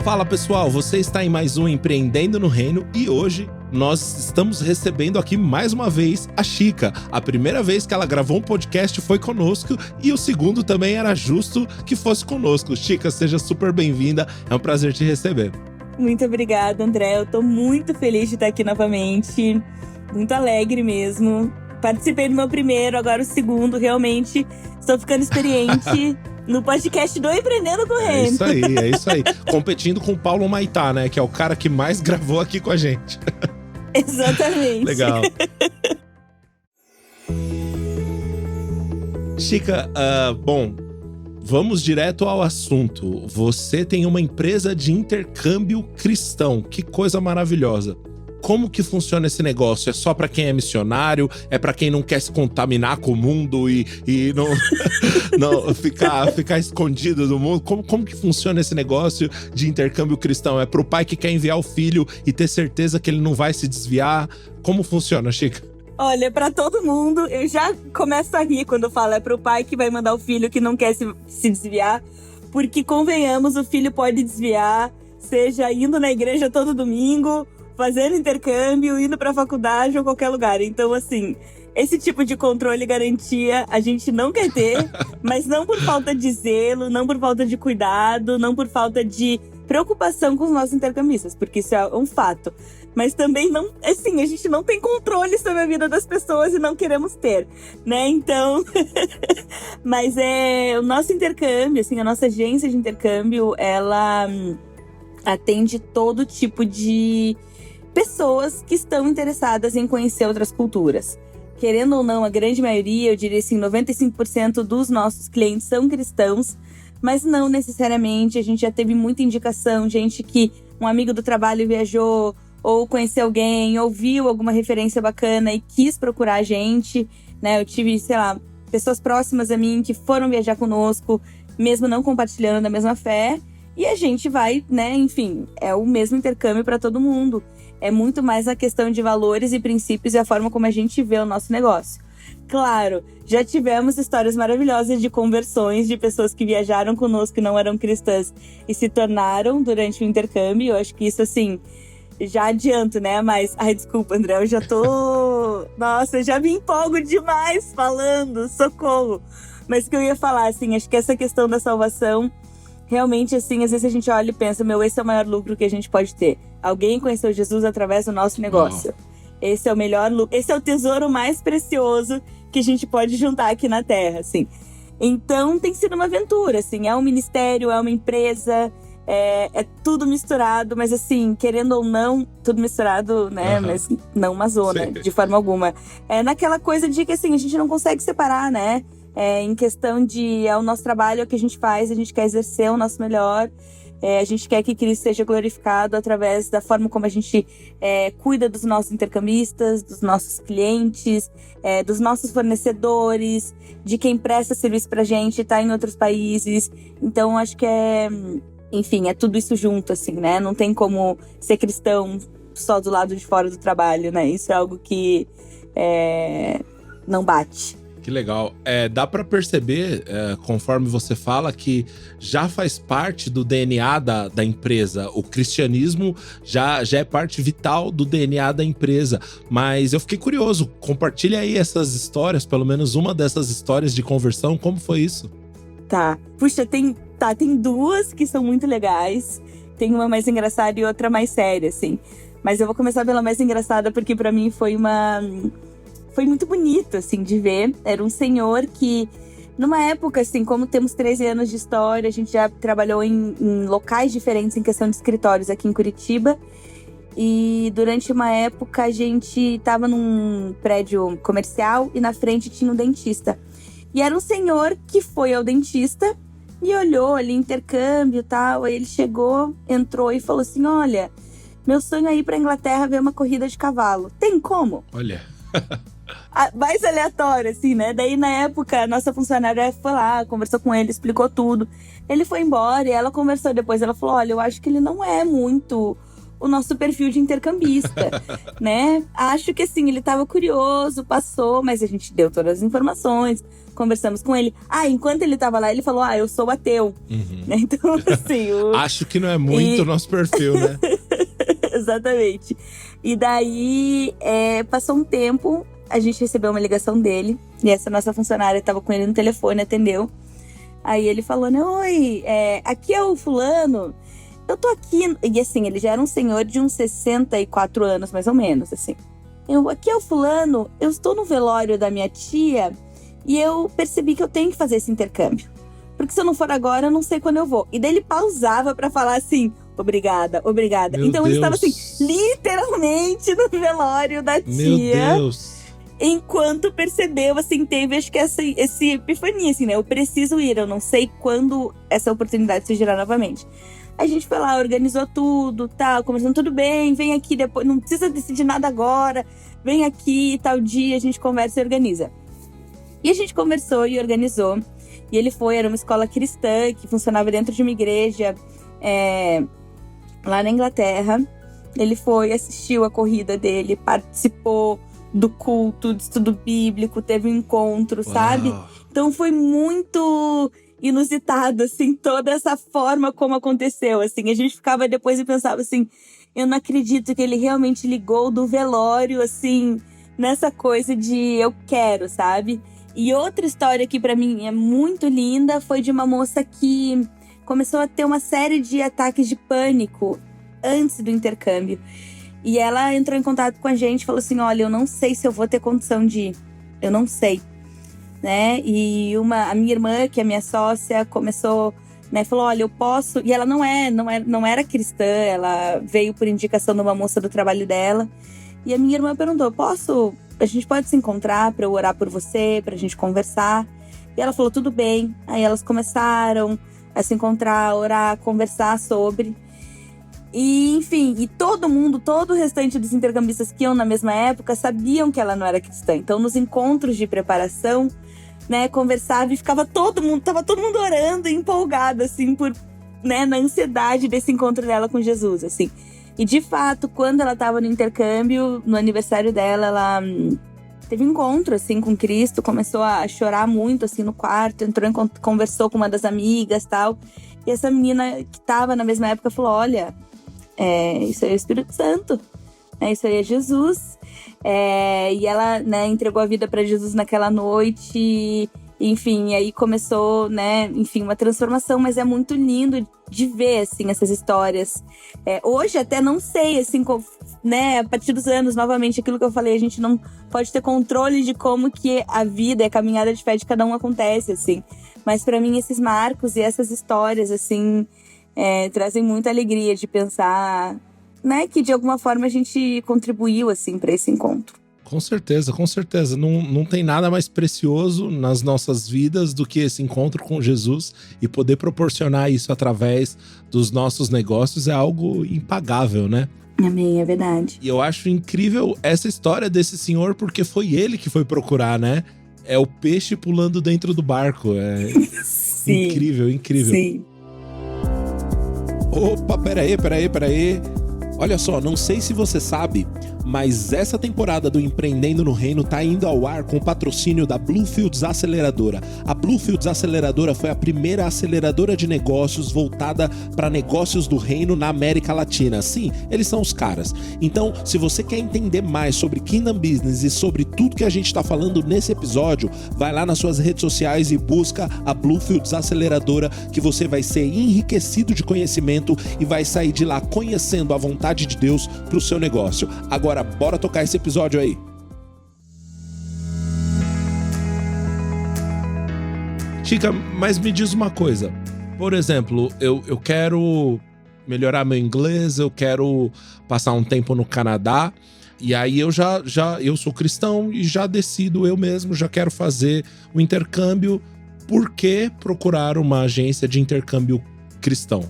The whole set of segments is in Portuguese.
Fala pessoal, você está em mais um Empreendendo no Reino e hoje nós estamos recebendo aqui mais uma vez a Chica. A primeira vez que ela gravou um podcast foi conosco e o segundo também era justo que fosse conosco. Chica, seja super bem-vinda, é um prazer te receber. Muito obrigada, André. Eu tô muito feliz de estar aqui novamente, muito alegre mesmo. Participei do meu primeiro, agora o segundo, realmente estou ficando experiente no podcast do Empreendendo com o Reino. É isso aí. Competindo com o Paulo Maitá, né? Que é o cara que mais gravou aqui com a gente. Exatamente. Legal. Chica, bom, vamos direto ao assunto. Você tem uma empresa de intercâmbio cristão. Que coisa maravilhosa. Como que funciona esse negócio? É só pra quem é missionário? É pra quem não quer se contaminar com o mundo e não, não ficar escondido do mundo? Como que funciona esse negócio de intercâmbio cristão? É pro pai que quer enviar o filho e ter certeza que ele não vai se desviar? Como funciona, Chica? Olha, pra todo mundo, eu já começo a rir quando eu falo é pro pai que vai mandar o filho que não quer se desviar, porque convenhamos, o filho pode desviar, seja indo na igreja todo domingo, fazendo intercâmbio, indo pra faculdade ou qualquer lugar. Então, assim, esse tipo de controle e garantia a gente não quer ter, mas não por falta de zelo, não por falta de cuidado, não por falta de preocupação com os nossos intercambistas, porque isso é um fato. Mas também não, assim, a gente não tem controle sobre a vida das pessoas e não queremos ter, né? Então, mas o nosso intercâmbio, assim, a nossa agência de intercâmbio, ela atende todo tipo de pessoas que estão interessadas em conhecer outras culturas. Querendo ou não, a grande maioria, eu diria assim, 95% dos nossos clientes são cristãos, mas não necessariamente. A gente já teve muita indicação, gente que um amigo do trabalho viajou, ou conheceu alguém, ou viu alguma referência bacana e quis procurar a gente, né? Eu tive, sei lá, pessoas próximas a mim que foram viajar conosco, mesmo não compartilhando da mesma fé, e a gente vai, né? Enfim, é o mesmo intercâmbio para todo mundo. É muito mais a questão de valores e princípios e a forma como a gente vê o nosso negócio. Claro, já tivemos histórias maravilhosas de conversões de pessoas que viajaram conosco e não eram cristãs e se tornaram durante o intercâmbio. Eu acho que isso, assim, já adianto, né? Mas, desculpa, André, eu já tô... Nossa, eu já me empolgo demais falando, socorro. Mas o que eu ia falar, assim, acho que essa questão da salvação... Realmente, assim, às vezes a gente olha e pensa, esse é o maior lucro que a gente pode ter. Alguém conheceu Jesus através do nosso negócio. Esse é o melhor lucro, esse é o tesouro mais precioso que a gente pode juntar aqui na Terra, assim. Então, tem sido uma aventura, assim, é um ministério, é uma empresa, é tudo misturado, mas assim, querendo ou não, tudo misturado, né, mas não uma zona, de forma alguma. É naquela coisa de que, assim, a gente não consegue separar, né? Em questão de o nosso trabalho, é o que a gente faz, a gente quer exercer o nosso melhor, a gente quer que Cristo seja glorificado através da forma como a gente cuida dos nossos intercambistas, dos nossos clientes, dos nossos fornecedores, de quem presta serviço pra gente, tá em outros países. Então, acho que enfim, é tudo isso junto, assim, né? Não tem como ser cristão só do lado de fora do trabalho, né? Isso é algo que não bate. Que legal. Dá pra perceber, conforme você fala, que já faz parte do DNA da empresa. O cristianismo já é parte vital do DNA da empresa. Mas eu fiquei curioso, compartilha aí essas histórias, pelo menos uma dessas histórias de conversão. Como foi isso? Tá. Puxa, tem duas que são muito legais. Tem uma mais engraçada e outra mais séria, assim. Mas eu vou começar pela mais engraçada, porque pra mim foi muito bonito, assim, de ver. Era um senhor que, numa época, assim, como temos 13 anos de história, a gente já trabalhou em locais diferentes em questão de escritórios aqui em Curitiba. E durante uma época a gente tava num prédio comercial e na frente tinha um dentista. E era um senhor que foi ao dentista e olhou ali intercâmbio e tal. Aí ele chegou, entrou e falou assim: olha, meu sonho é ir pra Inglaterra ver uma corrida de cavalo. Tem como? Olha... mais aleatório, assim, né? Daí, na época, a nossa funcionária foi lá, conversou com ele, explicou tudo. Ele foi embora e ela conversou depois. Ela falou, olha, eu acho que ele não é muito o nosso perfil de intercambista, né? Acho que assim, ele tava curioso, passou, mas a gente deu todas as informações, conversamos com ele. Enquanto ele tava lá, ele falou, eu sou ateu. Né? Então, assim… Acho que não é muito o nosso perfil, né? Exatamente. E daí, passou um tempo, a gente recebeu uma ligação dele, e essa nossa funcionária tava com ele no telefone, atendeu. Aí ele falou, né, oi, aqui é o fulano, eu tô aqui… E assim, ele já era um senhor de uns 64 anos, mais ou menos, assim. Aqui é o fulano, eu estou no velório da minha tia e eu percebi que eu tenho que fazer esse intercâmbio. Porque se eu não for agora, eu não sei quando eu vou. E daí ele pausava pra falar assim, obrigada. Meu então Deus. ele estava assim, literalmente no velório da tia. Meu Deus. Enquanto percebeu, assim, teve acho que esse epifania, assim, né? Eu preciso ir, eu não sei quando essa oportunidade surgirá novamente. A gente foi lá, organizou tudo, tal, conversando, tudo bem, vem aqui depois, não precisa decidir nada agora, vem aqui, tal dia, a gente conversa e organiza. E a gente conversou e organizou, e ele foi, era uma escola cristã que funcionava dentro de uma igreja lá na Inglaterra. Ele foi, assistiu a corrida dele, participou do culto, de estudo bíblico, teve um encontro, sabe? Então foi muito inusitado, assim, toda essa forma como aconteceu, assim. A gente ficava depois e pensava assim, eu não acredito que ele realmente ligou do velório, assim, nessa coisa de eu quero, sabe? E outra história que pra mim é muito linda foi de uma moça que começou a ter uma série de ataques de pânico antes do intercâmbio. E ela entrou em contato com a gente e falou assim, olha, eu não sei se eu vou ter condição de ir. Eu não sei. Né? E a minha irmã, que é minha sócia, começou, né, falou, olha, eu posso… E ela não era cristã, ela veio por indicação de uma moça do trabalho dela. E a minha irmã perguntou, a gente pode se encontrar para eu orar por você, pra gente conversar? E ela falou, tudo bem. Aí elas começaram a se encontrar, orar, conversar sobre… E, enfim, e todo o restante dos intercambistas que iam na mesma época sabiam que ela não era cristã. Então, nos encontros de preparação, né, conversava e tava todo mundo orando e empolgado, assim, né, na ansiedade desse encontro dela com Jesus, assim. E, de fato, quando ela tava no intercâmbio, no aniversário dela, ela teve um encontro, assim, com Cristo, começou a chorar muito, assim, no quarto, conversou com uma das amigas e tal. E essa menina que tava na mesma época falou, olha… isso aí é o Espírito Santo, isso aí é Jesus. E ela, né, entregou a vida para Jesus naquela noite, enfim, e aí começou, né, enfim, uma transformação, mas é muito lindo de ver, assim, essas histórias. Hoje até não sei, assim, né, a partir dos anos, novamente, aquilo que eu falei, a gente não pode ter controle de como que a vida e a caminhada de fé de cada um acontece, assim. Mas para mim, esses marcos e essas histórias, assim… trazem muita alegria de pensar, né, que de alguma forma a gente contribuiu, assim, para esse encontro. Com certeza, com certeza. Não tem nada mais precioso nas nossas vidas do que esse encontro com Jesus, e poder proporcionar isso através dos nossos negócios é algo impagável, né? Amém, é verdade. E eu acho incrível essa história desse senhor, porque foi ele que foi procurar, né? É o peixe pulando dentro do barco. Sim, incrível, incrível. Sim. Opa, peraí. Olha só, não sei se você sabe, mas essa temporada do Empreendendo no Reino tá indo ao ar com o patrocínio da Bluefields Aceleradora. A Bluefields Aceleradora foi a primeira aceleradora de negócios voltada para negócios do reino na América Latina. Sim, eles são os caras. Então, se você quer entender mais sobre Kingdom Business e sobre tudo que a gente tá falando nesse episódio, vai lá nas suas redes sociais e busca a Bluefields Aceleradora, que você vai ser enriquecido de conhecimento e vai sair de lá conhecendo a vontade de Deus pro seu negócio. Agora, bora tocar esse episódio aí. Chica, mas me diz uma coisa. Por exemplo, eu quero melhorar meu inglês, eu quero passar um tempo no Canadá, e aí eu sou cristão e já decido eu mesmo, já quero fazer o intercâmbio. Por que procurar uma agência de intercâmbio cristão?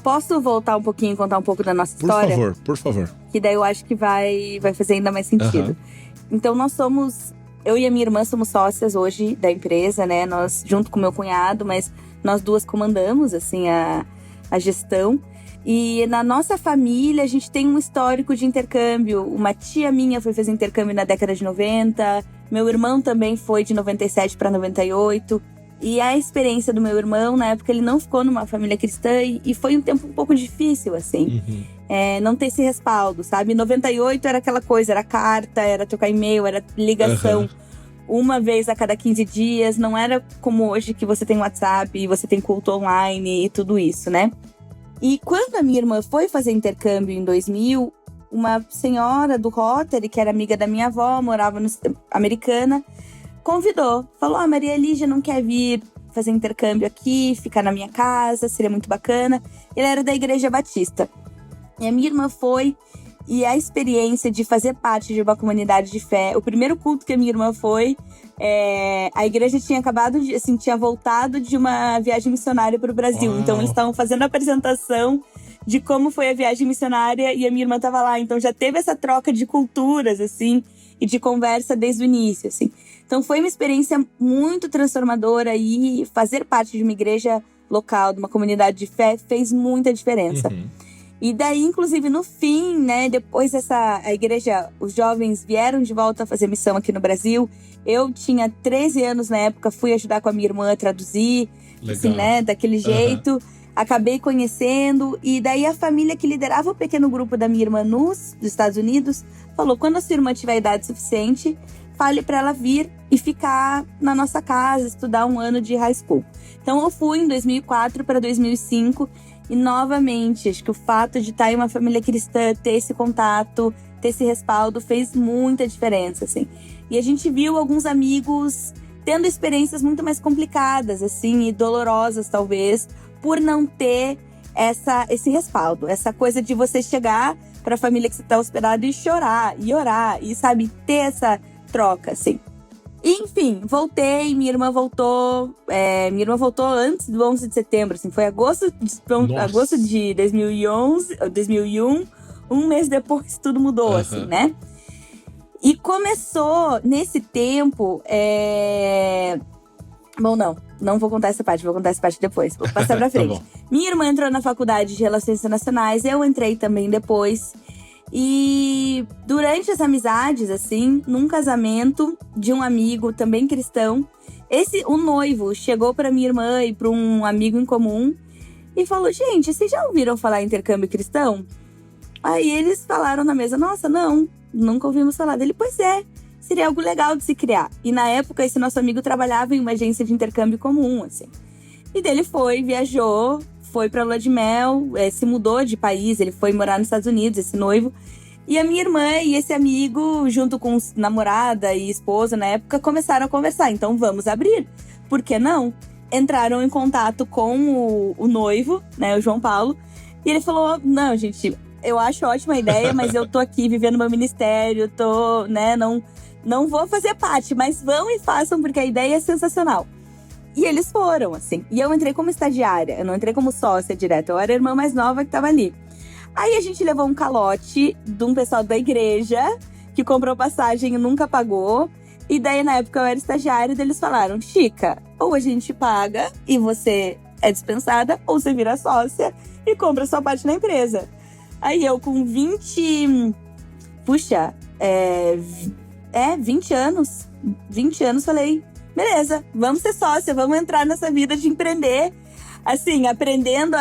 Posso voltar um pouquinho e contar um pouco da nossa história? Por favor. Que daí eu acho que vai fazer ainda mais sentido. Então eu e a minha irmã somos sócias hoje da empresa, né? Nós, junto com meu cunhado, mas nós duas comandamos, assim, a gestão. E na nossa família, a gente tem um histórico de intercâmbio. Uma tia minha foi fazer intercâmbio na década de 90. Meu irmão também foi de 97 para 98. E a experiência do meu irmão, na época, ele não ficou numa família cristã. E foi um tempo um pouco difícil, assim. Não ter esse respaldo, sabe? Em 98 era aquela coisa, era carta, era trocar e-mail, era ligação. Uma vez a cada 15 dias. Não era como hoje que você tem WhatsApp, você tem culto online e tudo isso, né? E quando a minha irmã foi fazer intercâmbio em 2000, uma senhora do Rotary, que era amiga da minha avó, morava americana, convidou. Falou, Maria Lígia não quer vir fazer intercâmbio aqui, ficar na minha casa, seria muito bacana. Ele era da Igreja Batista. E a minha irmã foi, e a experiência de fazer parte de uma comunidade de fé, o primeiro culto que a minha irmã foi, a igreja tinha acabado de, assim, tinha voltado de uma viagem missionária para o Brasil. Uau. Então eles estavam fazendo a apresentação de como foi a viagem missionária e a minha irmã estava lá. Então já teve essa troca de culturas, assim, e de conversa desde o início, assim. Então foi uma experiência muito transformadora e fazer parte de uma igreja local, de uma comunidade de fé, fez muita diferença. E daí, inclusive, no fim, né, depois a igreja, os jovens vieram de volta a fazer missão aqui no Brasil. Eu tinha 13 anos na época, fui ajudar com a minha irmã a traduzir, assim, né, daquele jeito. Acabei conhecendo, e daí a família que liderava o pequeno grupo da minha irmã nos Estados Unidos falou, quando a sua irmã tiver idade suficiente, fale para ela vir e ficar na nossa casa, estudar um ano de high school. Então eu fui em 2004 para 2005, e novamente, acho que o fato de estar em uma família cristã, ter esse contato, ter esse respaldo, fez muita diferença, assim. E a gente viu alguns amigos tendo experiências muito mais complicadas, assim, e dolorosas, talvez, por não ter esse respaldo. Essa coisa de você chegar para a família que você está hospedado e chorar, e orar, e, sabe, ter essa troca, assim. Enfim, voltei, minha irmã voltou antes do 11 de setembro, assim, foi agosto de 2001, um mês depois tudo mudou, assim, né? E começou, nesse tempo, Bom, não vou contar essa parte, vou contar essa parte depois, vou passar pra frente. Tá, minha irmã entrou na faculdade de Relações Internacionais, eu entrei também depois. E durante as amizades, assim, num casamento de um amigo também cristão, o noivo chegou pra minha irmã e pra um amigo em comum e falou, gente, vocês já ouviram falar em intercâmbio cristão? Aí eles falaram na mesa, nossa, não, nunca ouvimos falar dele. Pois é, seria algo legal de se criar. E na época, esse nosso amigo trabalhava em uma agência de intercâmbio comum, assim. E dele viajou, foi pra lua de mel, se mudou de país, ele foi morar nos Estados Unidos, esse noivo. E a minha irmã e esse amigo, junto com namorada e esposa na época, começaram a conversar. Então, vamos abrir. Por que não? Entraram em contato com o noivo, né, o João Paulo. E ele falou, não, gente, eu acho ótima a ideia, mas eu tô aqui vivendo meu ministério, não vou fazer parte, mas vão e façam, porque a ideia é sensacional. E eles foram, assim. E eu entrei como estagiária, eu não entrei como sócia direta, eu era a irmã mais nova que tava ali. Aí a gente levou um calote de um pessoal da igreja, que comprou passagem e nunca pagou. E daí, na época, eu era estagiária, e eles falaram, Chica, ou a gente paga e você é dispensada, ou você vira sócia e compra sua parte na empresa. Aí eu com 20 anos, falei, beleza, vamos ser sócia, vamos entrar nessa vida de empreender. Assim, aprendendo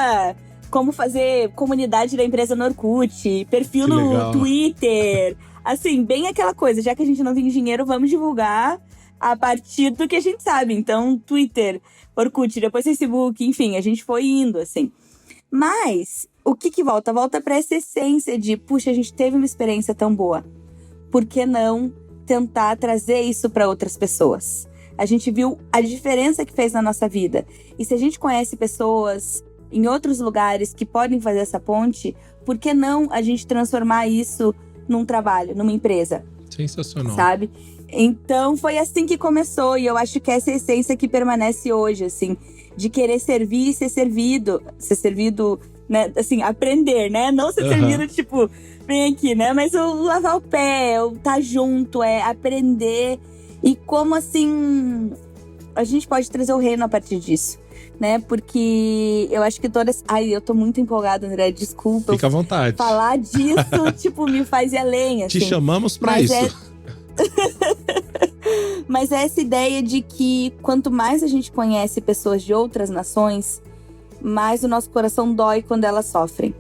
como fazer comunidade da empresa no Orkut, perfil no Twitter. Assim, bem aquela coisa, já que a gente não tem dinheiro, vamos divulgar a partir do que a gente sabe. Então, Twitter, Orkut, depois Facebook, enfim, a gente foi indo, assim. Mas, o que volta? Volta pra essa essência de, puxa, a gente teve uma experiência tão boa. Por que não tentar trazer isso para outras pessoas? A gente viu a diferença que fez na nossa vida. E se a gente conhece pessoas em outros lugares que podem fazer essa ponte, por que não a gente transformar isso num trabalho, numa empresa? Sensacional. Sabe? Então, foi assim que começou. E eu acho que essa é a essência que permanece hoje, assim. De querer servir e ser servido. Ser servido, né? Assim, aprender, né? Não ser servido, tipo, vem aqui, né? Mas o lavar o pé, o estar junto, aprender. E como, assim, a gente pode trazer o reino a partir disso. né? Porque eu acho que todas… Ai, eu tô muito empolgada, André, desculpa. Fica à vontade. Falar disso, tipo, me faz ir além, assim. Te chamamos pra Mas isso. Mas é essa ideia de que quanto mais a gente conhece pessoas de outras nações, mais o nosso coração dói quando elas sofrem.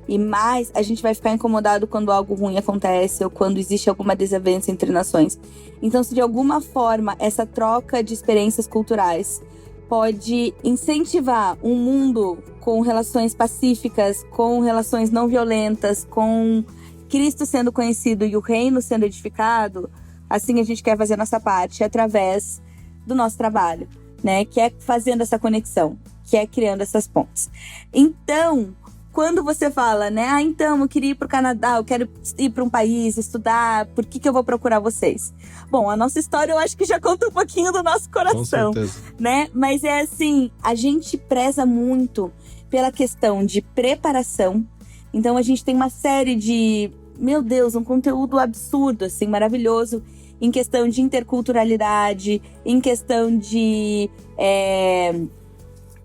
E mais a gente vai ficar incomodado quando algo ruim acontece ou quando existe alguma desavença entre nações. Então, se de alguma forma essa troca de experiências culturais pode incentivar um mundo com relações pacíficas, com relações não violentas, com Cristo sendo conhecido e o reino sendo edificado, assim a gente quer fazer a nossa parte através do nosso trabalho, né? Que é fazendo essa conexão, que é criando essas pontes. Então, quando você fala, né? Então, eu queria ir para o Canadá, eu quero ir para um país, estudar, por que eu vou procurar vocês? Bom, a nossa história eu acho que já conta um pouquinho do nosso coração, Com certeza. né? Mas é assim, a gente preza muito pela questão de preparação. Então, a gente tem uma série de, meu Deus, um conteúdo absurdo, assim, maravilhoso, em questão de interculturalidade, em questão de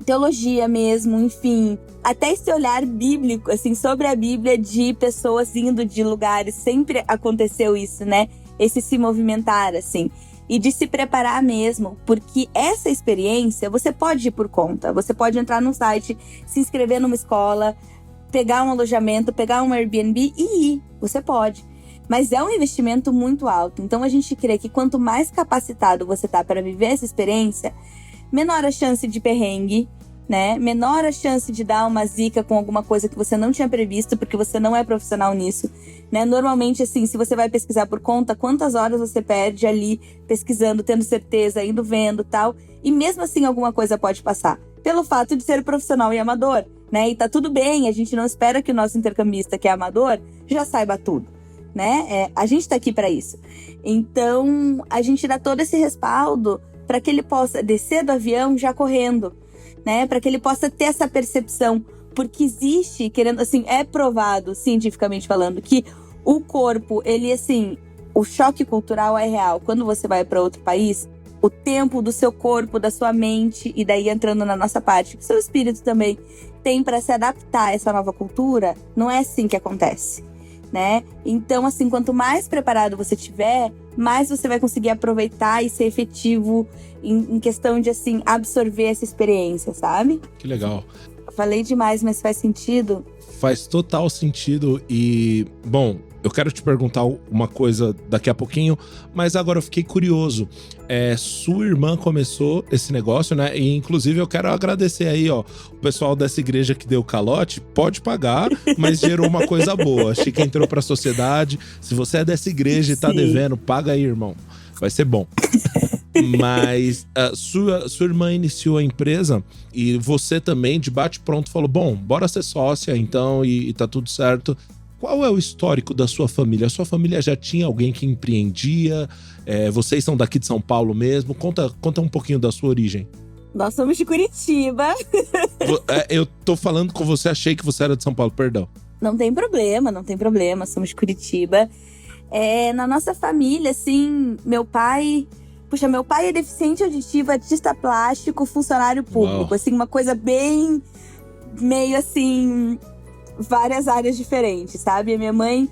teologia mesmo, enfim. Até esse olhar bíblico, assim, sobre a Bíblia, de pessoas indo de lugares. Sempre aconteceu isso, né? Esse se movimentar, assim. E de se preparar mesmo, porque essa experiência você pode ir por conta. Você pode entrar num site, se inscrever numa escola, pegar um alojamento, pegar um Airbnb e ir. Você pode. Mas é um investimento muito alto. Então a gente crê que quanto mais capacitado você tá para viver essa experiência, menor a chance de perrengue, né? Menor a chance de dar uma zica com alguma coisa que você não tinha previsto, porque você não é profissional nisso, né? Normalmente, assim, se você vai pesquisar por conta, quantas horas você perde ali pesquisando, tendo certeza, indo vendo, tal. E mesmo assim alguma coisa pode passar. Pelo fato de ser profissional e amador, né? E tá tudo bem, a gente não espera que o nosso intercambista, que é amador, já saiba tudo, né? A gente tá aqui para isso. Então, a gente dá todo esse respaldo para que ele possa descer do avião já correndo, né? Para que ele possa ter essa percepção, porque existe, querendo assim, é provado cientificamente falando que o corpo, ele assim, o choque cultural é real. Quando você vai para outro país, o tempo do seu corpo, da sua mente e daí entrando na nossa parte, o seu espírito também tem para se adaptar a essa nova cultura, não é assim que acontece, né? Então, assim, quanto mais preparado você tiver, mais você vai conseguir aproveitar e ser efetivo em questão de, assim, absorver essa experiência, sabe? Que legal. Falei demais, mas faz sentido? Faz total sentido e, bom, eu quero te perguntar uma coisa daqui a pouquinho, mas agora eu fiquei curioso. Sua irmã começou esse negócio, né? E inclusive eu quero agradecer aí, ó, o pessoal dessa igreja que deu calote, pode pagar, mas gerou uma coisa boa. Chica entrou pra sociedade. Se você é dessa igreja e tá devendo, paga aí, irmão. Vai ser bom. Mas sua irmã iniciou a empresa e você também, de bate-pronto, falou: bom, bora ser sócia então e tá tudo certo. Qual é o histórico da sua família? A sua família já tinha alguém que empreendia? Vocês são daqui de São Paulo mesmo? Conta um pouquinho da sua origem. Nós somos de Curitiba. Eu tô falando com você, achei que você era de São Paulo, perdão. Não tem problema, somos de Curitiba. Na nossa família, assim, meu pai é deficiente auditivo, artista plástico, funcionário público. Uau. Assim, uma coisa bem, meio assim, várias áreas diferentes, sabe? A minha mãe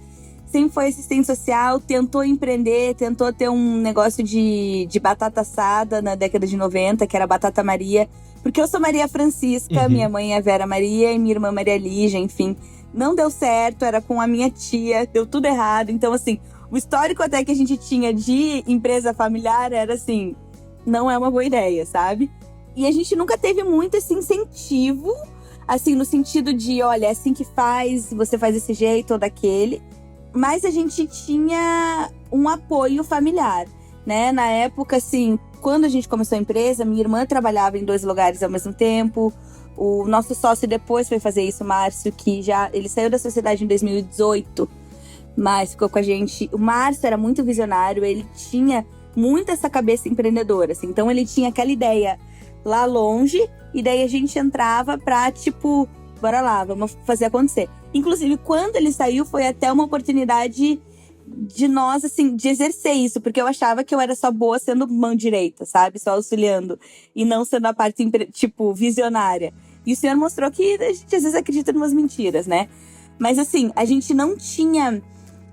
sempre foi assistente social, tentou empreender, tentou ter um negócio de batata assada na década de 90, que era Batata Maria. Porque eu sou Maria Francisca, minha mãe é Vera Maria e minha irmã Maria Lígia, enfim. Não deu certo, era com a minha tia, deu tudo errado. Então, assim, o histórico até que a gente tinha de empresa familiar era assim, não é uma boa ideia, sabe? E a gente nunca teve muito esse incentivo, assim, no sentido de, olha, é assim que faz, você faz desse jeito ou daquele. Mas a gente tinha um apoio familiar, né? Na época, assim, quando a gente começou a empresa, minha irmã trabalhava em 2 lugares ao mesmo tempo. O nosso sócio depois foi fazer isso, o Márcio, que ele saiu da sociedade em 2018, mas ficou com a gente. O Márcio era muito visionário, ele tinha muito essa cabeça empreendedora, assim. Então ele tinha aquela ideia lá longe, e daí a gente entrava pra, tipo, bora lá, vamos fazer acontecer. Inclusive, quando ele saiu, foi até uma oportunidade de nós, assim, de exercer isso. Porque eu achava que eu era só boa sendo mão direita, sabe? Só auxiliando. E não sendo a parte, tipo, visionária. E o Senhor mostrou que a gente às vezes acredita em umas mentiras, né? Mas assim, a gente não tinha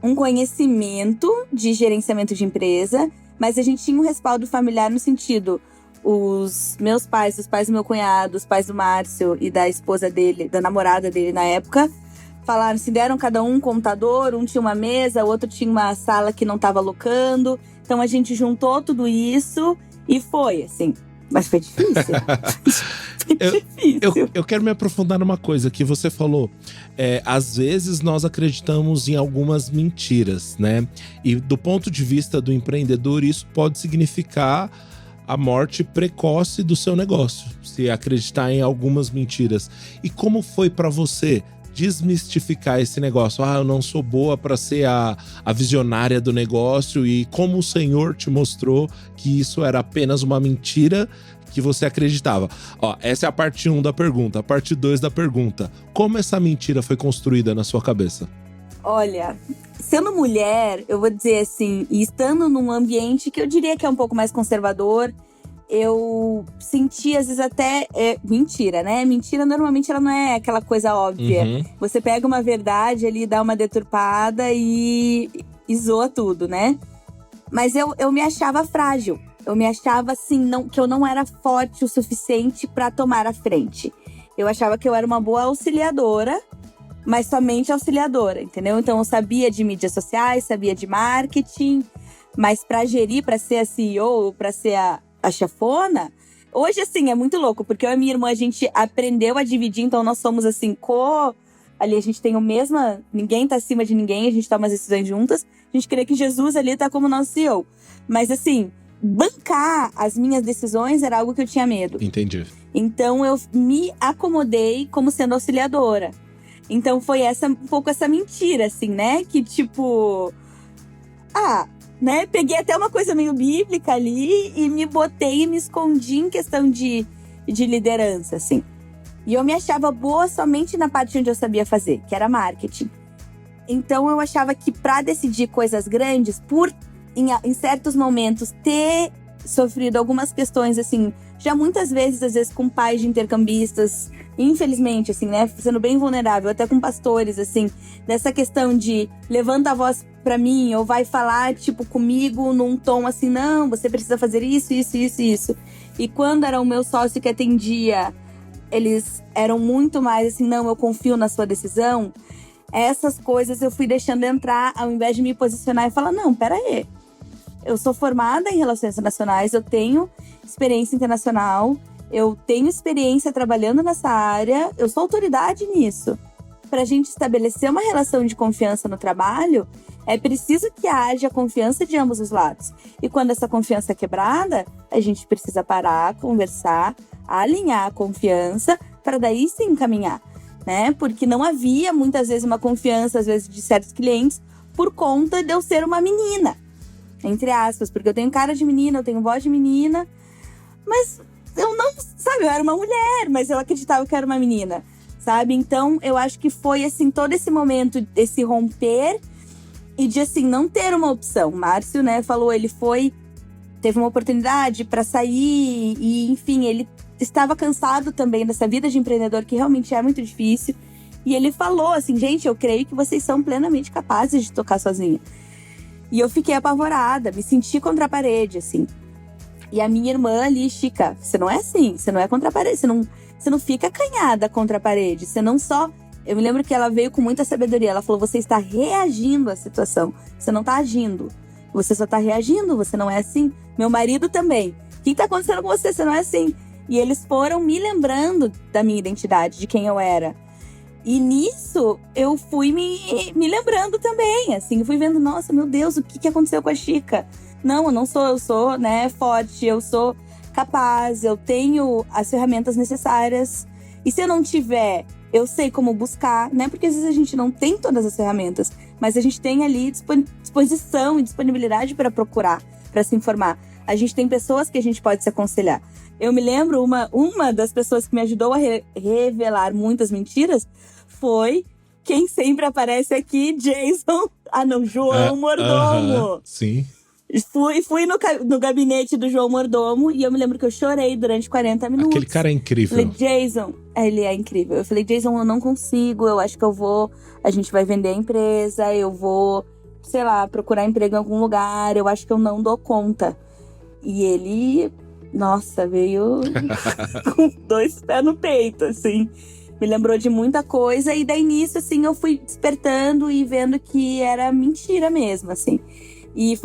um conhecimento de gerenciamento de empresa, mas a gente tinha um respaldo familiar no sentido… Os meus pais, os pais do meu cunhado, os pais do Márcio e da esposa dele, da namorada dele na época, falaram assim, deram cada um computador, um tinha uma mesa, o outro tinha uma sala que não estava alocando. Então a gente juntou tudo isso e foi, assim. Mas foi difícil. Eu quero me aprofundar numa coisa que você falou. Às vezes nós acreditamos em algumas mentiras, né? E do ponto de vista do empreendedor, isso pode significar a morte precoce do seu negócio, se acreditar em algumas mentiras. E como foi para você desmistificar esse negócio? Eu não sou boa para ser a visionária do negócio, e como o Senhor te mostrou que isso era apenas uma mentira que você acreditava. Essa é a parte 1 da pergunta. A parte 2 da pergunta: como essa mentira foi construída na sua cabeça? Olha, sendo mulher, eu vou dizer assim, e estando num ambiente que eu diria que é um pouco mais conservador, eu senti às vezes até… mentira, né? Mentira, normalmente, ela não é aquela coisa óbvia. Uhum. Você pega uma verdade ali, dá uma deturpada e zoa tudo, né? Mas eu me achava frágil. Eu me achava assim, que eu não era forte o suficiente para tomar a frente. Eu achava que eu era uma boa auxiliadora, mas somente auxiliadora, entendeu? Então eu sabia de mídias sociais, sabia de marketing, mas para gerir, para ser a CEO, para ser a chefona, hoje assim é muito louco, porque eu e minha irmã a gente aprendeu a dividir, então nós somos assim, ali a gente tem o mesmo, ninguém tá acima de ninguém, a gente toma as decisões juntas, a gente crê que Jesus ali tá como nosso CEO. Mas assim, bancar as minhas decisões era algo que eu tinha medo. Entendi. Então eu me acomodei como sendo auxiliadora. Então foi um pouco essa mentira, assim, né? Que tipo… né? Peguei até uma coisa meio bíblica ali e me botei e me escondi em questão de liderança, assim. E eu me achava boa somente na parte onde eu sabia fazer, que era marketing. Então eu achava que para decidir coisas grandes, em certos momentos, ter sofrido algumas questões, assim, já muitas vezes, às vezes com pais de intercambistas, infelizmente, assim, né, sendo bem vulnerável, até com pastores, assim, dessa questão de levanta a voz pra mim, ou vai falar, tipo, comigo num tom assim, não, você precisa fazer isso, isso, isso, isso. E quando era o meu sócio que atendia, eles eram muito mais assim, não, eu confio na sua decisão. Essas coisas eu fui deixando entrar, ao invés de me posicionar e falar, não, peraí. Eu sou formada em Relações Internacionais, eu tenho experiência internacional, eu tenho experiência trabalhando nessa área, eu sou autoridade nisso. Para a gente estabelecer uma relação de confiança no trabalho, é preciso que haja confiança de ambos os lados. E quando essa confiança é quebrada, a gente precisa parar, conversar, alinhar a confiança, para daí sim caminhar, né? Porque não havia muitas vezes uma confiança, às vezes, de certos clientes, por conta de eu ser uma menina. Entre aspas, porque eu tenho cara de menina, eu tenho voz de menina, mas eu não, sabe, eu era uma mulher, mas eu acreditava que eu era uma menina, sabe? Então, eu acho que foi, assim, todo esse momento, esse romper e de, assim, não ter uma opção. O Márcio, né, falou, teve uma oportunidade para sair e, enfim, ele estava cansado também dessa vida de empreendedor, que realmente é muito difícil. E ele falou assim, gente, eu creio que vocês são plenamente capazes de tocar sozinha. E eu fiquei apavorada, me senti contra a parede, assim. E a minha irmã ali, Chica, você não é assim, você não é contra a parede, você não fica acanhada contra a parede, você não só… Eu me lembro que ela veio com muita sabedoria, ela falou, você está reagindo à situação, você não está agindo, você só está reagindo, você não é assim. Meu marido também, o que está acontecendo com você, você não é assim. E eles foram me lembrando da minha identidade, de quem eu era. E nisso, eu fui me lembrando também, assim. Eu fui vendo, nossa, meu Deus, o que aconteceu com a Chica? Não, eu não sou, eu sou, né, forte, eu sou capaz, eu tenho as ferramentas necessárias. E se eu não tiver, eu sei como buscar, né? Porque às vezes a gente não tem todas as ferramentas, mas a gente tem ali disposição e disponibilidade para procurar, para se informar. A gente tem pessoas que a gente pode se aconselhar. Eu me lembro, uma das pessoas que me ajudou a revelar muitas mentiras foi quem sempre aparece aqui, Jason. Ah, não, João Mordomo. Sim. Fui no gabinete do João Mordomo e eu me lembro que eu chorei durante 40 minutos. Aquele cara é incrível. Falei, Jason, ele é incrível. Eu falei, Jason, eu não consigo, eu acho que a gente vai vender a empresa, eu vou, sei lá, procurar emprego em algum lugar, eu acho que eu não dou conta. E ele, nossa, veio com 2 pés no peito, assim. Me lembrou de muita coisa e daí nisso, assim, eu fui despertando e vendo que era mentira mesmo, assim. E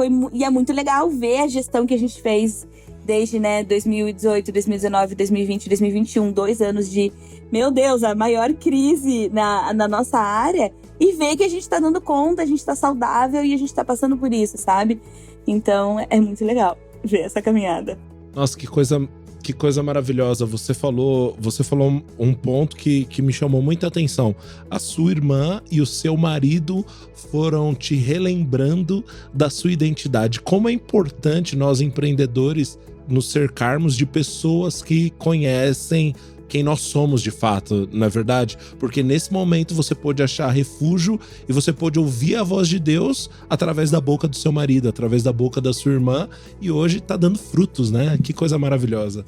é muito legal ver a gestão que a gente fez desde, 2018, 2019, 2020, 2021. 2 anos de, meu Deus, a maior crise na nossa área. E ver que a gente tá dando conta, a gente tá saudável e a gente tá passando por isso, sabe? Então, é muito legal ver essa caminhada. Nossa, que coisa maravilhosa. Você falou um ponto que me chamou muita atenção. A sua irmã e o seu marido foram te relembrando da sua identidade. Como é importante nós empreendedores nos cercarmos de pessoas que conhecem quem nós somos de fato, não é verdade? Porque nesse momento você pôde achar refúgio e você pôde ouvir a voz de Deus através da boca do seu marido, através da boca da sua irmã, e hoje tá dando frutos, né? Que coisa maravilhosa.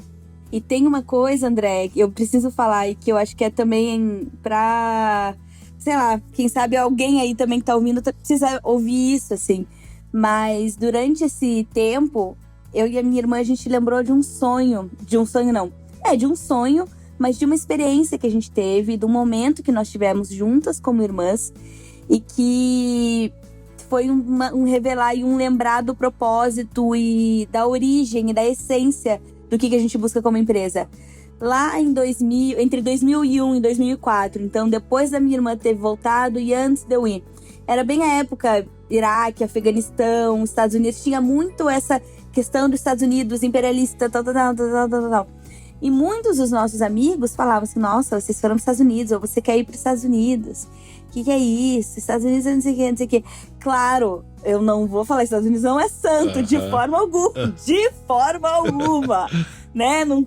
E tem uma coisa, André, que eu preciso falar e que eu acho que é também pra, sei lá, quem sabe alguém aí também que tá ouvindo precisa ouvir isso, assim. Mas durante esse tempo, eu e a minha irmã, a gente lembrou de um sonho, de um sonho, mas de uma experiência que a gente teve, de um momento que nós tivemos juntas como irmãs e que foi um revelar e um lembrar do propósito e da origem e da essência do que a gente busca como empresa. Lá entre 2001 e 2004, então depois da minha irmã ter voltado e antes de eu ir, era bem a época Iraque, Afeganistão, Estados Unidos, tinha muito essa questão dos Estados Unidos, imperialista, tal. E muitos dos nossos amigos falavam assim, nossa, vocês foram para os Estados Unidos, ou você quer ir para os Estados Unidos. O que é isso? Estados Unidos não sei o que, não sei o que. Claro, eu não vou falar Estados Unidos não é santo, de forma alguma. Né? Não,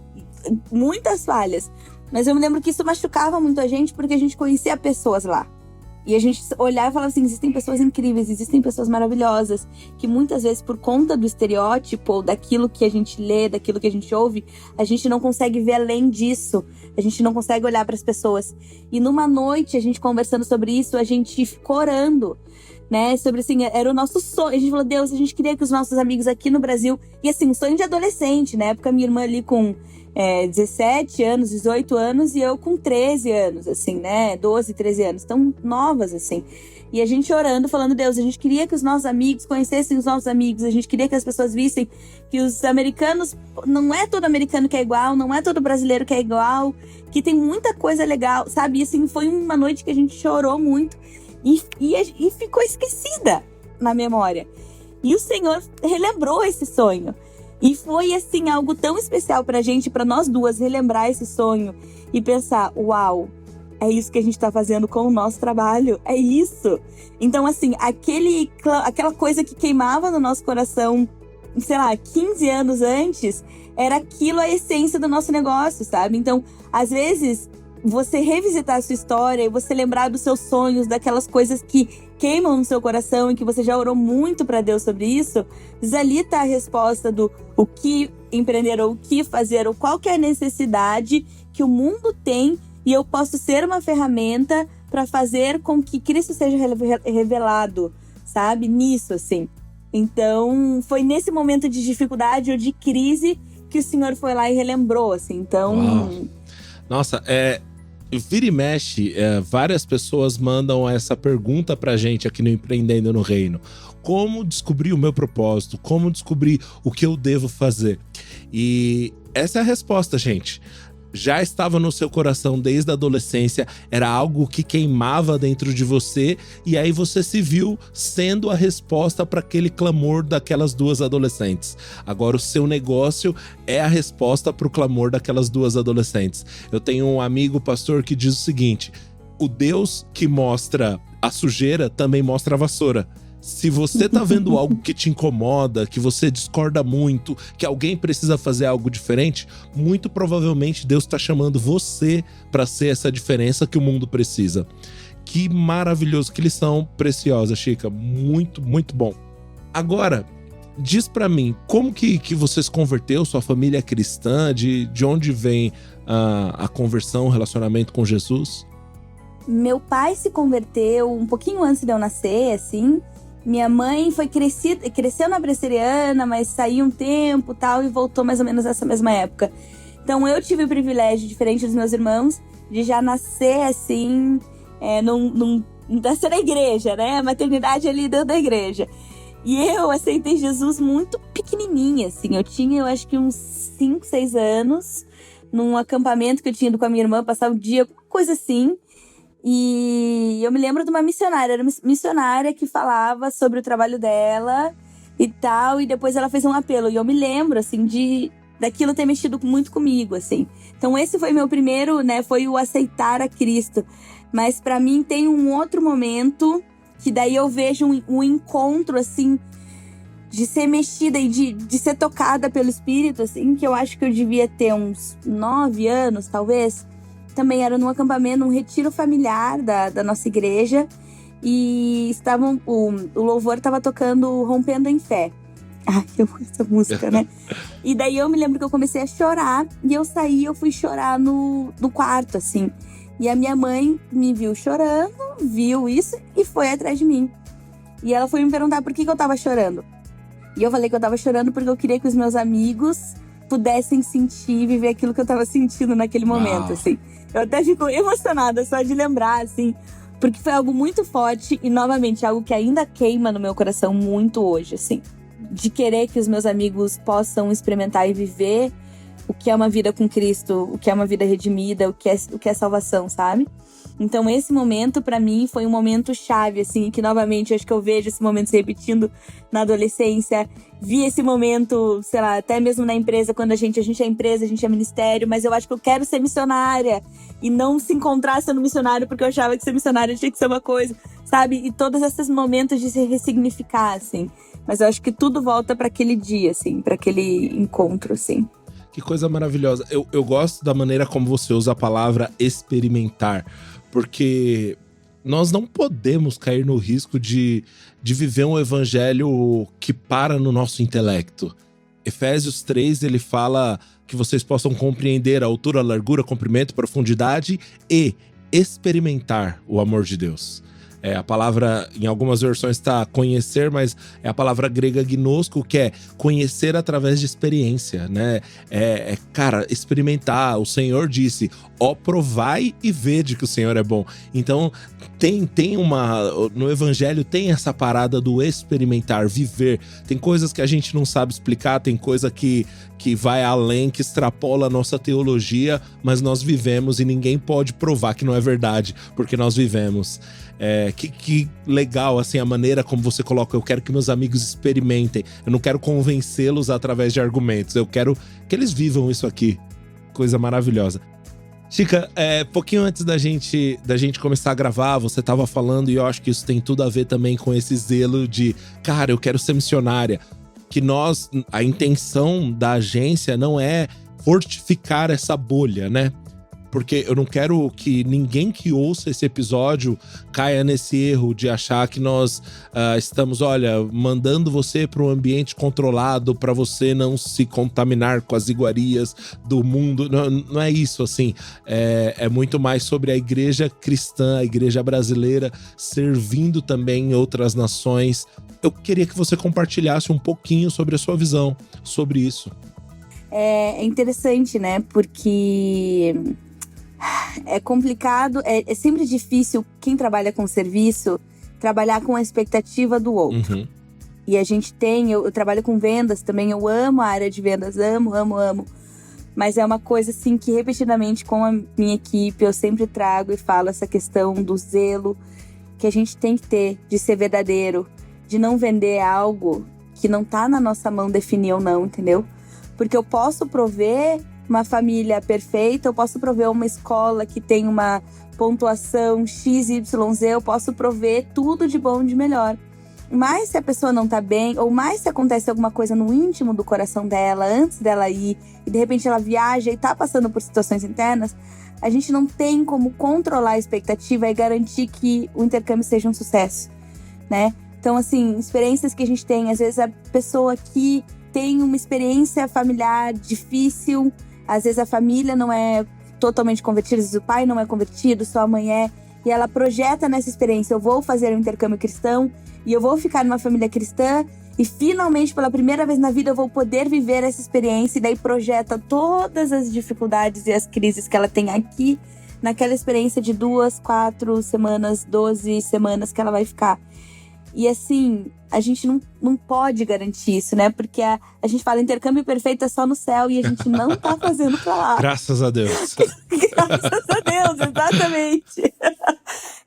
muitas falhas. Mas eu me lembro que isso machucava muito a gente, porque a gente conhecia pessoas lá. E a gente olhava e falava assim, existem pessoas incríveis, existem pessoas maravilhosas, que muitas vezes por conta do estereótipo, ou daquilo que a gente lê, daquilo que a gente ouve, a gente não consegue ver além disso, a gente não consegue olhar para as pessoas. E numa noite, a gente conversando sobre isso, a gente ficou orando, né, sobre assim, era o nosso sonho. A gente falou, Deus, a gente queria que os nossos amigos aqui no Brasil, e assim, um sonho de adolescente, na época minha irmã ali com 17 anos, 18 anos, e eu com 13 anos, assim, né, 12, 13 anos, tão novas, assim. E a gente orando, falando, Deus, a gente queria que os nossos amigos conhecessem os nossos amigos, a gente queria que as pessoas vissem que os americanos, não é todo americano que é igual, não é todo brasileiro que é igual, que tem muita coisa legal, sabe? E assim, foi uma noite que a gente chorou muito e ficou esquecida na memória. E o Senhor relembrou esse sonho. E foi, assim, algo tão especial pra gente, pra nós duas, relembrar esse sonho e pensar, uau, é isso que a gente tá fazendo com o nosso trabalho, é isso. Então, assim, aquela coisa que queimava no nosso coração, sei lá, 15 anos antes, era aquilo a essência do nosso negócio, sabe? Então, às vezes, você revisitar a sua história e você lembrar dos seus sonhos, daquelas coisas que queimam no seu coração e que você já orou muito para Deus sobre isso, ali tá a resposta do o que empreender ou o que fazer ou qual que é a necessidade que o mundo tem e eu posso ser uma ferramenta para fazer com que Cristo seja revelado, sabe? Nisso, assim. Então, foi nesse momento de dificuldade ou de crise que o Senhor foi lá e relembrou, assim. Então... Uau. Nossa, vira e mexe, várias pessoas mandam essa pergunta pra gente aqui no Empreendendo no Reino. Como descobrir o meu propósito? Como descobrir o que eu devo fazer? E essa é a resposta, gente. Já estava no seu coração desde a adolescência, era algo que queimava dentro de você, e aí você se viu sendo a resposta para aquele clamor daquelas duas adolescentes. Agora o seu negócio é a resposta para o clamor daquelas duas adolescentes. Eu tenho um amigo pastor que diz o seguinte: o Deus que mostra a sujeira também mostra a vassoura. Se você tá vendo algo que te incomoda, que você discorda muito, que alguém precisa fazer algo diferente, muito provavelmente Deus tá chamando você para ser essa diferença que o mundo precisa. Que maravilhoso, que lição preciosa, Chica. Muito, muito bom. Agora, diz pra mim, como que você se converteu? Sua família é cristã? De onde vem a conversão, o relacionamento com Jesus? Meu pai se converteu um pouquinho antes de eu nascer, assim. Minha mãe cresceu na presbiteriana, mas saiu um tempo tal e voltou mais ou menos nessa mesma época. Então eu tive o privilégio, diferente dos meus irmãos, de já nascer assim, nascer na igreja, né? A maternidade ali dentro da igreja. E eu aceitei Jesus muito pequenininha, assim. Eu acho que uns 5, 6 anos, num acampamento que eu tinha ido com a minha irmã, passar o dia, alguma coisa assim. E eu me lembro de uma missionária, era uma missionária que falava sobre o trabalho dela e tal, e depois ela fez um apelo. E eu me lembro, assim, daquilo ter mexido muito comigo, assim. Então esse foi meu primeiro, né, foi o aceitar a Cristo. Mas pra mim tem um outro momento que daí eu vejo um encontro, assim, de ser mexida e de ser tocada pelo Espírito, assim, que eu acho que eu devia ter uns 9 anos, talvez. Também era num acampamento, num retiro familiar da nossa igreja. E o louvor estava tocando Rompendo em Fé. Ai, eu amo essa música, né? E daí eu me lembro que eu comecei a chorar. E eu fui chorar no quarto, assim. E a minha mãe me viu chorando, viu isso e foi atrás de mim. E ela foi me perguntar por que eu tava chorando. E eu falei que eu tava chorando porque eu queria que os meus amigos pudessem sentir e viver aquilo que eu tava sentindo naquele momento, assim. Eu até fico emocionada só de lembrar, assim, porque foi algo muito forte e, novamente, algo que ainda queima no meu coração muito hoje, assim. De querer que os meus amigos possam experimentar e viver o que é uma vida com Cristo, o que é uma vida redimida, o que é salvação, sabe? Então esse momento pra mim foi um momento chave, assim, que novamente acho que eu vejo esse momento se repetindo na adolescência. Vi esse momento, sei lá, até mesmo na empresa, quando a gente é empresa, a gente é ministério, mas eu acho que eu quero ser missionária e não se encontrar sendo missionário porque eu achava que ser missionária tinha que ser uma coisa, sabe? E todos esses momentos de se ressignificar, assim. Mas eu acho que tudo volta pra aquele dia, assim, pra aquele encontro, assim. Que coisa maravilhosa. Eu gosto da maneira como você usa a palavra experimentar, porque nós não podemos cair no risco de viver um evangelho que para no nosso intelecto. Efésios 3, ele fala que vocês possam compreender a altura, a largura, comprimento, profundidade e experimentar o amor de Deus. A palavra, em algumas versões, está conhecer, mas é a palavra grega gnosko, que é conhecer através de experiência, né? Cara, experimentar. O Senhor disse, provai e vede que o Senhor é bom. Então, no Evangelho tem essa parada do experimentar, viver. Tem coisas que a gente não sabe explicar, tem coisa que vai além, que extrapola a nossa teologia, mas nós vivemos e ninguém pode provar que não é verdade, porque nós vivemos. Que legal, assim, a maneira como você coloca, eu quero que meus amigos experimentem, eu não quero convencê-los através de argumentos, eu quero que eles vivam isso aqui. Coisa maravilhosa. Chica, pouquinho antes da gente começar a gravar, você tava falando, e eu acho que isso tem tudo a ver também com esse zelo de, cara, eu quero ser missionária. Que a intenção da agência não é fortificar essa bolha, né? Porque eu não quero que ninguém que ouça esse episódio caia nesse erro de achar que nós estamos, mandando você para um ambiente controlado para você não se contaminar com as iguarias do mundo. Não é isso, assim. É muito mais sobre a igreja cristã, a igreja brasileira, servindo também em outras nações. Eu queria que você compartilhasse um pouquinho sobre a sua visão sobre isso. É interessante, né? Porque é complicado, é sempre difícil quem trabalha com serviço trabalhar com a expectativa do outro. Uhum. E a gente eu trabalho com vendas também, eu amo a área de vendas, amo. Mas é uma coisa assim que repetidamente com a minha equipe eu sempre trago e falo essa questão do zelo que a gente tem que ter de ser verdadeiro, de não vender algo que não tá na nossa mão definir ou não, entendeu? Porque eu posso prover uma família perfeita, eu posso prover uma escola que tem uma pontuação XYZ, eu posso prover tudo de bom e de melhor. mais se a pessoa não tá bem, ou mais se acontece alguma coisa no íntimo do coração dela, antes dela ir, e de repente ela viaja e tá passando por situações internas, a gente não tem como controlar a expectativa e garantir que o intercâmbio seja um sucesso, né? Então, assim, experiências que a gente tem, às vezes a pessoa que tem uma experiência familiar difícil, às vezes a família não é totalmente convertida, às vezes o pai não é convertido, só a mãe é, e ela projeta nessa experiência, eu vou fazer um intercâmbio cristão, e eu vou ficar numa família cristã, e finalmente, pela primeira vez na vida, eu vou poder viver essa experiência, e daí projeta todas as dificuldades e as crises que ela tem aqui, naquela experiência de 2, 4 semanas, 12 semanas que ela vai ficar. E assim, a gente não pode garantir isso, né? Porque a gente fala intercâmbio perfeito é só no céu e a gente não tá fazendo pra lá. Graças a Deus. Graças a Deus, exatamente.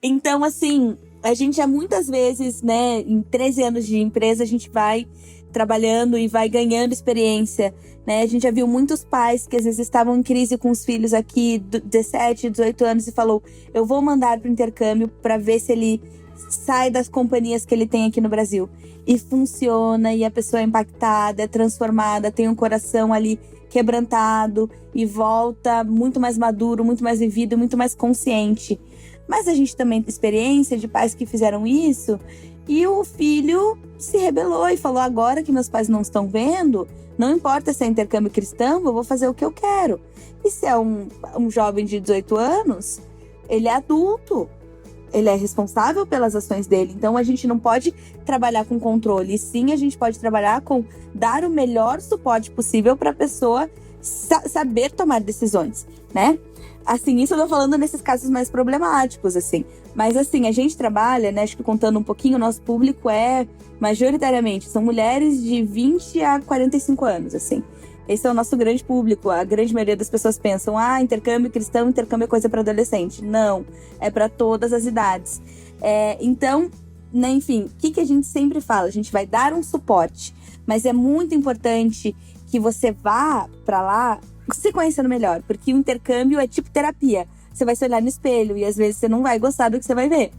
Então, assim, a gente já muitas vezes, né, em 13 anos de empresa, a gente vai trabalhando e vai ganhando experiência, né? A gente já viu muitos pais que às vezes estavam em crise com os filhos aqui, 17, 18 anos, e falou, eu vou mandar pro intercâmbio pra ver se ele sai das companhias que ele tem aqui no Brasil. E funciona, e a pessoa é impactada, é transformada, tem um coração ali quebrantado e volta muito mais maduro, muito mais vivido, muito mais consciente. Mas a gente também tem experiência de pais que fizeram isso e o filho se rebelou e falou, agora que meus pais não estão vendo, não importa se é intercâmbio cristão, eu vou fazer o que eu quero. E se é um jovem de 18 anos, ele é adulto. Ele é responsável pelas ações dele. Então, a gente não pode trabalhar com controle. E sim, a gente pode trabalhar com dar o melhor suporte possível para a pessoa saber tomar decisões, né? Assim, isso eu tô falando nesses casos mais problemáticos, assim. Mas, assim, a gente trabalha, né? Acho que contando um pouquinho, o nosso público é, majoritariamente, são mulheres de 20 a 45 anos, assim. Esse é o nosso grande público. A grande maioria das pessoas pensam, intercâmbio cristão, intercâmbio é coisa para adolescente. Não, é para todas as idades. Então, né, enfim, o que a gente sempre fala? A gente vai dar um suporte, mas é muito importante que você vá para lá se conhecendo melhor, porque o intercâmbio é tipo terapia. Você vai se olhar no espelho e às vezes você não vai gostar do que você vai ver.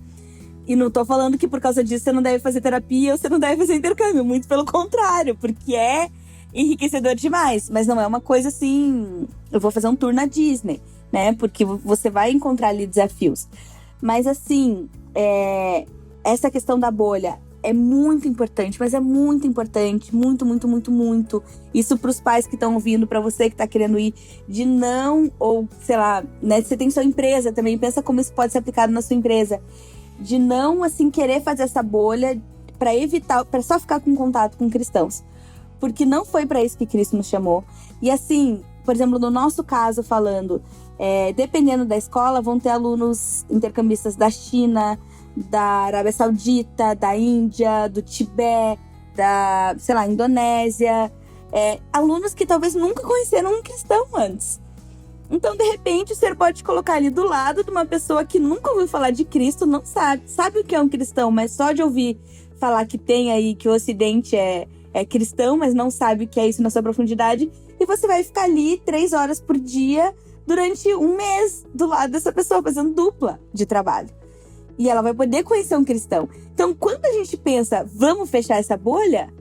E não tô falando que por causa disso você não deve fazer terapia ou você não deve fazer intercâmbio. Muito pelo contrário, porque é enriquecedor demais, mas não é uma coisa assim, eu vou fazer um tour na Disney, né? Porque você vai encontrar ali desafios. Mas assim, essa questão da bolha é muito importante, mas é muito importante, muito, muito, muito, muito. Isso pros pais que estão ouvindo, pra você que tá querendo ir, de não, ou sei lá, né? Você tem sua empresa também, pensa como isso pode ser aplicado na sua empresa. De não, assim, querer fazer essa bolha pra evitar, pra só ficar com contato com cristãos. Porque não foi para isso que Cristo nos chamou. E assim, por exemplo, no nosso caso falando, dependendo da escola, vão ter alunos intercambistas da China, da Arábia Saudita, da Índia, do Tibete, da, sei lá, Indonésia. Alunos que talvez nunca conheceram um cristão antes. Então, de repente, o senhor pode colocar ali do lado de uma pessoa que nunca ouviu falar de Cristo, não sabe o que é um cristão, mas só de ouvir falar que tem aí, que o Ocidente é cristão, mas não sabe o que é isso na sua profundidade. E você vai ficar ali 3 horas por dia durante 1 mês do lado dessa pessoa, fazendo dupla de trabalho. E ela vai poder conhecer um cristão. Então, quando a gente pensa, vamos fechar essa bolha,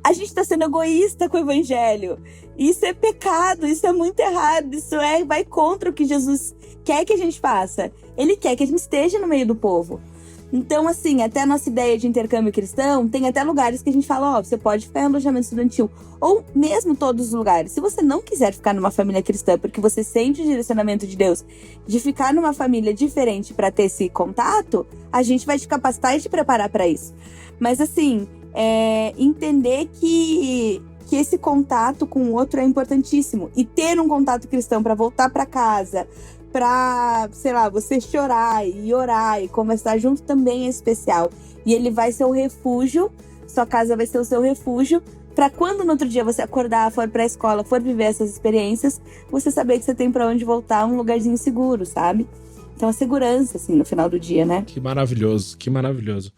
a gente está sendo egoísta com o evangelho. Isso é pecado, isso é muito errado, isso vai contra o que Jesus quer que a gente faça. Ele quer que a gente esteja no meio do povo. Então, assim, até a nossa ideia de intercâmbio cristão, tem até lugares que a gente fala, você pode ficar em alojamento estudantil. Ou mesmo todos os lugares. Se você não quiser ficar numa família cristã, porque você sente o direcionamento de Deus de ficar numa família diferente para ter esse contato, a gente vai te capacitar e te preparar para isso. Mas, assim, entender que esse contato com o outro é importantíssimo. E ter um contato cristão para voltar para casa, pra, sei lá, você chorar e orar e conversar junto também é especial. E ele vai ser o refúgio, sua casa vai ser o seu refúgio, pra quando no outro dia você acordar, for pra escola, for viver essas experiências, você saber que você tem pra onde voltar, um lugarzinho seguro, sabe? Então a segurança, assim, no final do dia, né? Que maravilhoso, que maravilhoso.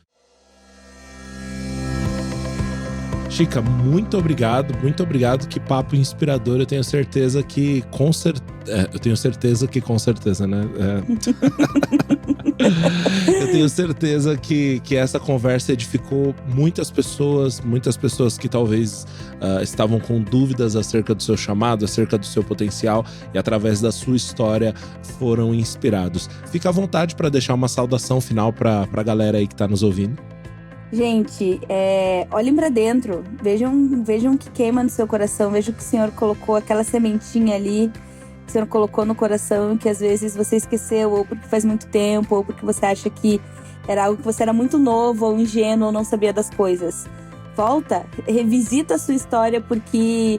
Chica, muito obrigado, que papo inspirador. Eu tenho certeza que com certeza, né? Eu tenho certeza que essa conversa edificou muitas pessoas que talvez estavam com dúvidas acerca do seu chamado, acerca do seu potencial, e através da sua história foram inspirados. Fica à vontade para deixar uma saudação final para a galera aí que tá nos ouvindo. Gente, olhem pra dentro, vejam o que queima no seu coração, vejam que o Senhor colocou aquela sementinha ali, que o Senhor colocou no coração, que às vezes você esqueceu, ou porque faz muito tempo, ou porque você acha que era algo que você era muito novo, ou ingênuo, ou não sabia das coisas. Volta, revisita a sua história, porque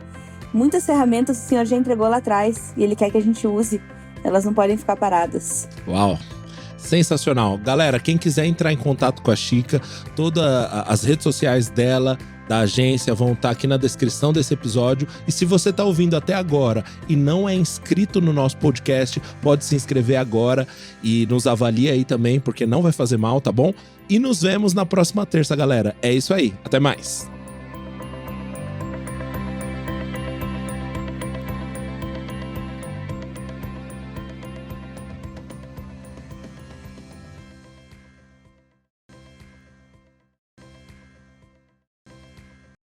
muitas ferramentas o Senhor já entregou lá atrás, e Ele quer que a gente use, elas não podem ficar paradas. Uau! Sensacional. Galera, quem quiser entrar em contato com a Chica, todas as redes sociais dela, da agência, vão estar aqui na descrição desse episódio. E se você está ouvindo até agora e não é inscrito no nosso podcast, pode se inscrever agora e nos avalie aí também, porque não vai fazer mal, tá bom? E nos vemos na próxima terça, galera. É isso aí. Até mais.